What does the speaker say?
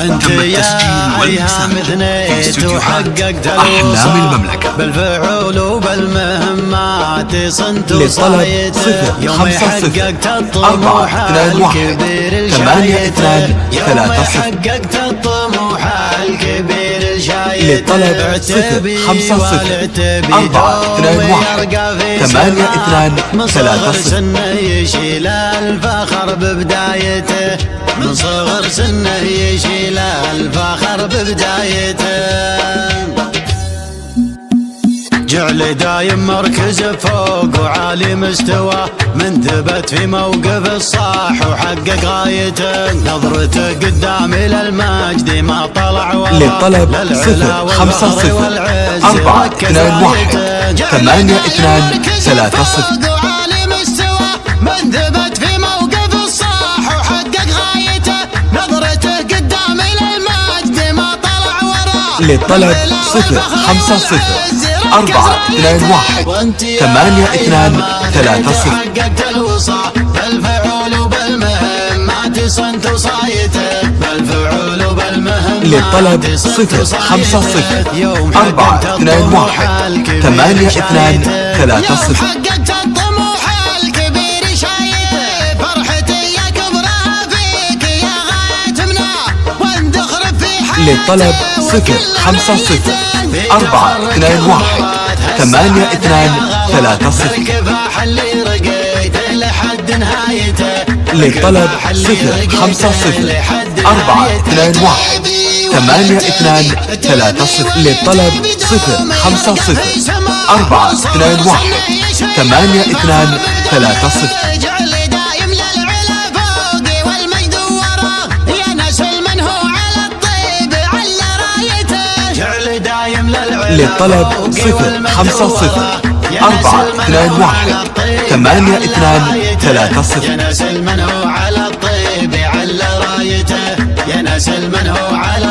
تم التسجيل والمساجد في استديوهات أحلام المملكة بالفعول وبالمهمات صنت وصايت يوم حققت الطموح الكبير الشايت يوم حققت الطموح الكبير الشايت اعتبي واعتبي دومي يرقى في سماء من صغر سنه يشيل الفخر ببدايته من صغر سنه يشيل الفخر ببدايته جعل دايم مركز فوق وعالي مستوى من ثبت في موقف الصح وحقق غايته نظرته قدام للمجد ما طلع ورا للطلب 050 421 8230 وعالي مستوى من ثبت في موقف الصح وحقق غايته نظرته قدام للمجد ما طلع ورا للطلب 050 421 8230 حققت الوصال بالفعول وبالمهمات صنت وصايته بالفعول وبالمهمات للطلب 050 421 8230 حققت الطموح الكبير شايف فرحتي كبرها فيك يا غايتنا واندخر في حياتي للطلب 050 421 8230 الكفاح اللي رقيت لحد نهايته للطلب 050 421 8230 للطلب 050 421 8230 اجعل دايم للعلا فوقي والمجد وراه يا ناس من هو على الطيب على رايته اجعل دايم للعلا للطلب 050 421 8230 يا ناس من هو على الطيب على رايته يا ناس من هو على